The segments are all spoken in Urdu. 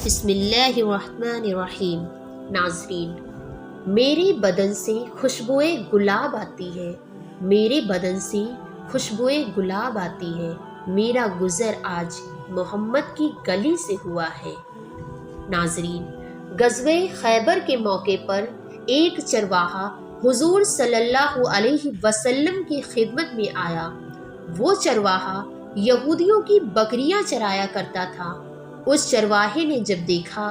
بسم اللہ الرحمن الرحیم۔ ناظرین، میرے بدن سے خوشبوئے گلاب آتی ہے، میرے بدن سے خوشبوئے گلاب آتی ہے، میرا گزر آج محمد کی گلی سے ہوا ہے۔ ناظرین، غزوہ خیبر کے موقع پر ایک چرواہا حضور صلی اللہ علیہ وسلم کی خدمت میں آیا۔ وہ چرواہا یہودیوں کی بکریاں چرایا کرتا تھا۔ اس چرواہے نے جب دیکھا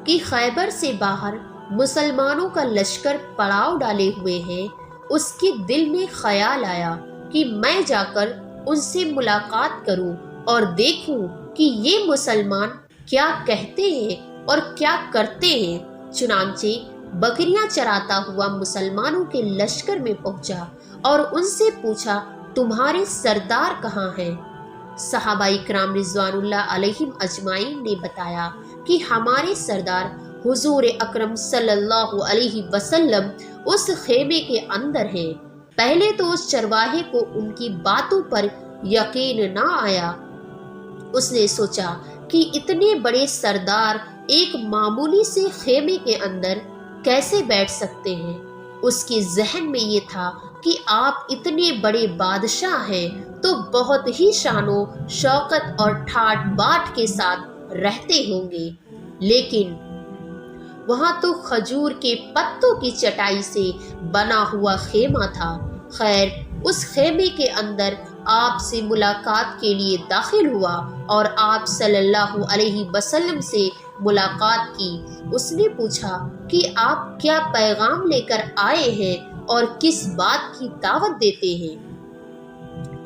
کہ خیبر سے باہر مسلمانوں کا لشکر پڑاؤ ڈالے ہوئے ہیں، اس کے دل میں خیال آیا کہ میں جا کر ان سے ملاقات کروں اور دیکھوں کہ یہ مسلمان کیا کہتے ہیں اور کیا کرتے ہیں۔ چنانچہ بکریاں چراتا ہوا مسلمانوں کے لشکر میں پہنچا اور ان سے پوچھا، تمہارے سردار کہاں ہیں؟ صحابہ کرام رضوان اللہ علیہم اجمعین نے بتایا کہ ہمارے سردار حضور اکرم صلی اللہ علیہ وسلم اس خیمے کے اندر ہیں۔ پہلے تو اس چرواہے کو ان کی باتوں پر یقین نہ آیا۔ اس نے سوچا کہ اتنے بڑے سردار ایک معمولی سے خیمے کے اندر کیسے بیٹھ سکتے ہیں۔ اس کے ذہن میں یہ تھا کہ آپ اتنے بڑے بادشاہ ہیں تو بہت ہی شان و شوکت اور ٹھاٹ باٹ کے ساتھ رہتے ہوں گے، لیکن وہاں تو کھجور کے پتوں کی چٹائی سے بنا ہوا خیمہ تھا۔ خیر، اس خیمے کے اندر آپ سے ملاقات کے لیے داخل ہوا اور آپ صلی اللہ علیہ وسلم سے ملاقات کی۔ اس نے پوچھا کہ آپ کیا پیغام لے کر آئے ہیں اور کس بات کی دعوت دیتے ہیں؟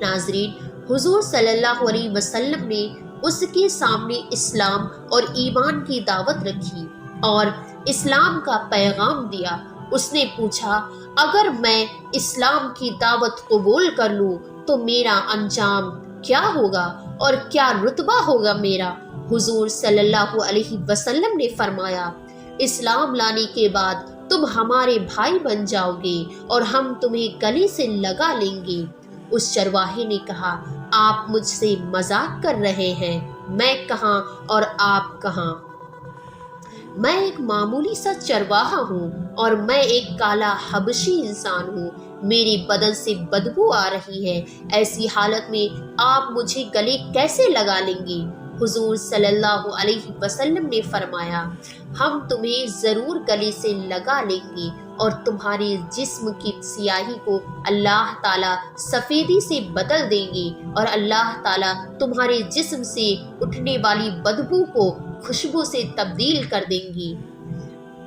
ناظرین، حضور صلی اللہ علیہ وسلم نے اس کے سامنے اسلام اور ایمان کی دعوت رکھی اور اسلام کا پیغام دیا۔ اس نے پوچھا، اگر میں اسلام کی دعوت قبول کر لوں تو میرا انجام کیا ہوگا اور کیا رتبہ ہوگا میرا؟ حضور صلی اللہ علیہ وسلم نے فرمایا، اسلام لانے کے بعد تم ہمارے بھائی بن جاؤ گے اور ہم تمہیں گلے سے لگا لیں گے۔ اس چرواہے نے کہا، آپ مجھ سے مذاق کر رہے ہیں، میں کہاں اور آپ کہاں؟ میں ایک معمولی سا چرواہا ہوں اور میں ایک کالا حبشی انسان ہوں، میرے بدن سے بدبو آ رہی ہے، ایسی حالت میں آپ مجھے گلے کیسے لگا لیں گے؟ حضور صلی اللہ علیہ وسلم نے فرمایا، ہم تمہیں ضرور گلے سے لگا لیں گے اور تمہارے جسم کی سیاہی کو اللہ تعالیٰ سفیدی سے بدل دیں گے اور اللہ تعالیٰ تمہارے جسم سے اٹھنے والی بدبو کو خوشبو سے تبدیل کر دیں گی۔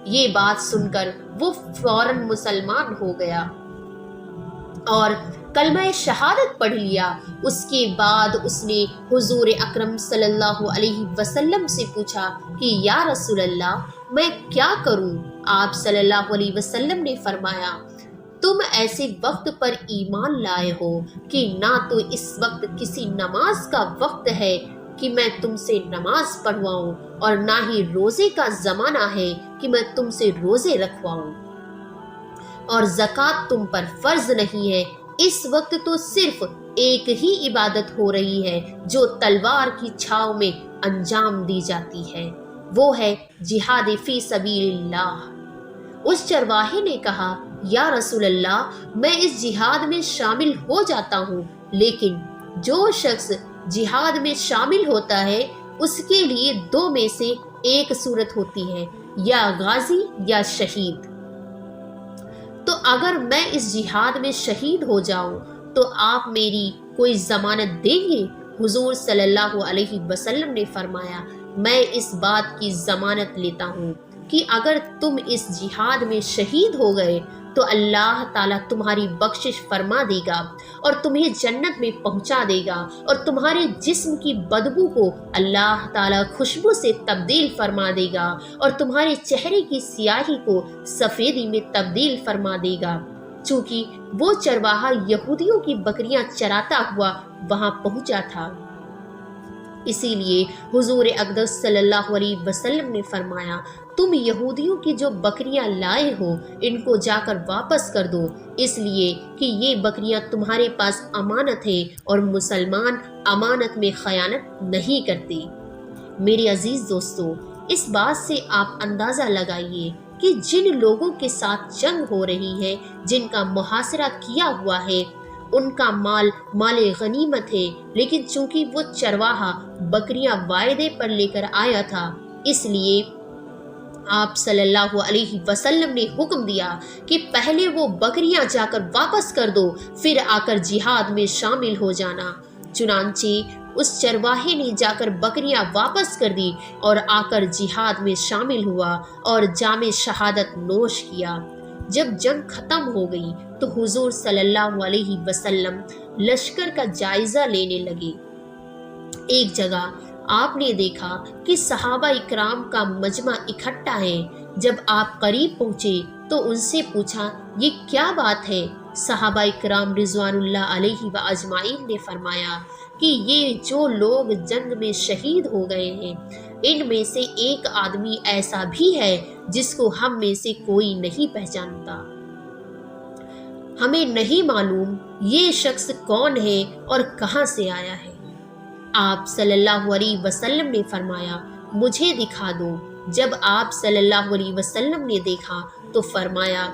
یہ بات سن کر وہ فوراً مسلمان ہو گیا اور کلمہ شہادت پڑھ لیا۔ اس کے بعد اس نے حضور اکرم صلی اللہ علیہ وسلم سے پوچھا کہ یا رسول اللہ، میں کیا کروں؟ آپ صلی اللہ علیہ وسلم نے فرمایا، تم ایسے وقت پر ایمان لائے ہو کہ نہ تو اس وقت کسی نماز کا وقت ہے کہ میں تم سے نماز پڑھواؤں اور نہ ہی روزے کا زمانہ ہے کہ میں تم سے روزے رکھواؤں، اور زکوٰۃ تم پر فرض نہیں ہے۔ اس وقت تو صرف ایک ہی عبادت ہو رہی ہے جو تلوار کی چھاؤں میں انجام دی جاتی ہے، وہ ہے جہاد فی سبیل اللہ۔ اس چرواہے نے کہا، یا رسول اللہ، میں اس جہاد میں شامل ہو جاتا ہوں، لیکن جو شخص جہاد میں شامل ہوتا ہے اس کے لیے دو میں سے ایک صورت ہوتی ہے، یا غازی یا شہید۔ تو اگر میں اس جہاد میں شہید ہو جاؤں تو آپ میری کوئی ضمانت دیں گے؟ حضور صلی اللہ علیہ وسلم نے فرمایا، میں اس بات کی ضمانت لیتا ہوں کہ اگر تم اس جہاد میں شہید ہو گئے تو اللہ تعالیٰ تمہاری بخشش فرما دے گا اور تمہیں جنت میں پہنچا دے گا اور تمہارے جسم کی بدبو کو اللہ تعالیٰ خوشبو سے تبدیل فرما دے گا اور تمہارے چہرے کی سیاہی کو سفیدی میں تبدیل فرما دے گا۔ چونکہ وہ چرواہا یہودیوں کی بکریاں چراتا ہوا وہاں پہنچا تھا، اسی لیے حضور اقدس صلی اللہ علیہ وسلم نے فرمایا، تم یہودیوں کی جو بکریاں لائے ہو ان کو جا کر واپس کر دو، اس لیے کہ یہ بکریاں تمہارے پاس امانت ہیں اور مسلمان امانت میں خیانت نہیں کرتے۔ میرے عزیز دوستو، اس بات سے آپ اندازہ لگائیے کہ جن لوگوں کے ساتھ جنگ ہو رہی ہے، جن کا محاصرہ کیا ہوا ہے، ان کا مال غنیمت ہے، لیکن چونکہ وہ چرواہا بکریاں وعدے پر لے کر آیا تھا، اس لیے آپ صلی اللہ علیہ وسلم نے حکم دیا کہ پہلے وہ بکریاں جا کر واپس کر دو، پھر آ کر جہاد میں شامل ہو جانا۔ چنانچہ اس چرواہے نے جا کر بکریاں واپس کر دی اور آ کر جہاد میں شامل ہوا اور جام شہادت نوش کیا۔ جب جنگ ختم ہو گئی تو حضور صلی اللہ علیہ وسلم لشکر کا جائزہ لینے لگے۔ ایک جگہ آپ نے دیکھا کہ صحابہ اکرام کا مجمع اکٹھا ہے۔ جب آپ قریب پہنچے تو ان سے پوچھا، یہ کیا بات ہے؟ صحابہ اکرام رضوان اللہ علیہ و اجمعین نے فرمایا کہ یہ جو لوگ جنگ میں شہید ہو گئے ہیں، ان میں سے ایک آدمی ایسا بھی ہے جس کو ہم میں سے کوئی نہیں پہچانتا۔ ہمیں نہیں معلوم یہ شخص کون ہے اور کہاں سے آیا ہے۔ آپ صلی اللہ علیہ وسلم نے فرمایا، مجھے دکھا دو۔ جب آپ صلی اللہ علیہ وسلم نے دیکھا تو فرمایا،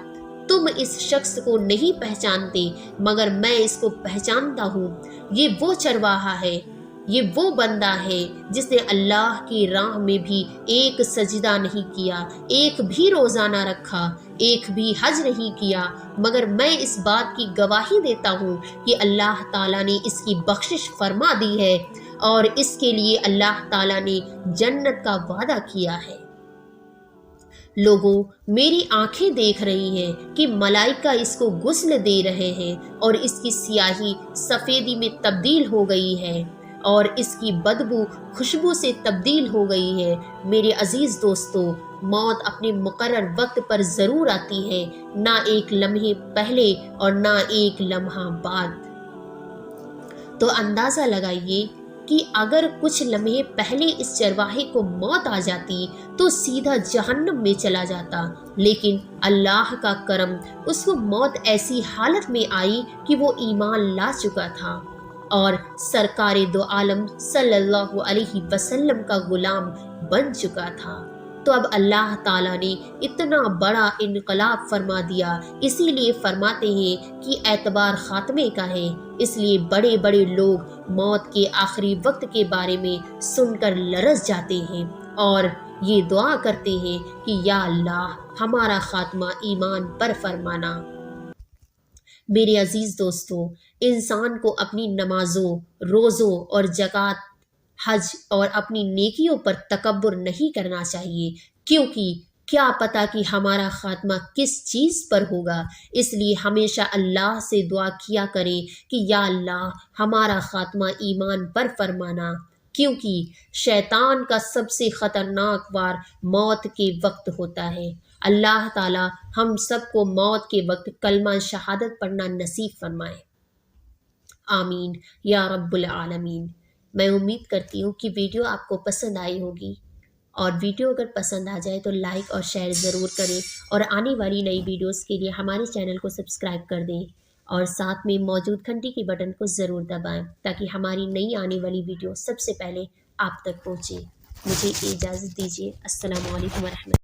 تم اس شخص کو نہیں پہچانتے مگر میں اس کو پہچانتا ہوں۔ یہ وہ چرواہا ہے، یہ وہ بندہ ہے جس نے اللہ کی راہ میں بھی ایک سجدہ نہیں کیا، ایک بھی روزہ نہ رکھا، ایک بھی حج نہیں کیا، مگر میں اس بات کی گواہی دیتا ہوں کہ اللہ تعالیٰ نے اس کی بخشش فرما دی ہے اور اس کے لیے اللہ تعالیٰ نے جنت کا وعدہ کیا ہے۔ لوگوں، میری آنکھیں دیکھ رہی ہیں کہ ملائکہ اس کو غسل دے رہے ہیں اور اس کی سیاہی سفیدی میں تبدیل ہو گئی ہے اور اس کی بدبو خوشبو سے تبدیل ہو گئی ہے۔ میرے عزیز دوستو، موت اپنے مقرر وقت پر ضرور آتی ہے، نہ ایک لمحے پہلے اور نہ ایک لمحہ بعد۔ تو اندازہ لگائیے کہ اگر کچھ لمحے پہلے اس چرواہے کو موت آ جاتی تو سیدھا جہنم میں چلا جاتا، لیکن اللہ کا کرم، اس کو موت ایسی حالت میں آئی کہ وہ ایمان لا چکا تھا اور سرکار دو عالم صلی اللہ علیہ وسلم کا غلام بن چکا تھا۔ تو اب اللہ تعالیٰ نے اتنا بڑا انقلاب فرما دیا، اسی لیے فرماتے ہیں کہ اعتبار خاتمے کا ہے۔ اس لیے بڑے بڑے لوگ موت کے آخری وقت کے بارے میں سن کر لرز جاتے ہیں اور یہ دعا کرتے ہیں کہ یا اللہ ہمارا خاتمہ ایمان پر فرمانا۔ میرے عزیز دوستو، انسان کو اپنی نمازوں، روزوں اور زکوٰۃ، حج اور اپنی نیکیوں پر تکبر نہیں کرنا چاہیے، کیونکہ کیا پتا کہ ہمارا خاتمہ کس چیز پر ہوگا۔ اس لیے ہمیشہ اللہ سے دعا کیا کریں کہ یا اللہ ہمارا خاتمہ ایمان پر فرمانا، کیونکہ شیطان کا سب سے خطرناک وار موت کے وقت ہوتا ہے۔ اللہ تعالی ہم سب کو موت کے وقت کلمہ شہادت پڑھنا نصیب فرمائے، آمین یا رب العالمین۔ میں امید کرتی ہوں کہ ویڈیو آپ کو پسند آئی ہوگی، اور ویڈیو اگر پسند آ جائے تو لائک اور شیئر ضرور کریں، اور آنے والی نئی ویڈیوز کے لیے ہمارے چینل کو سبسکرائب کر دیں اور ساتھ میں موجود گھنٹی کی بٹن کو ضرور دبائیں تاکہ ہماری نئی آنے والی ویڈیو سب سے پہلے آپ تک پہنچے۔ مجھے اجازت دیجیے، السلام علیکم ورحمۃ اللہ۔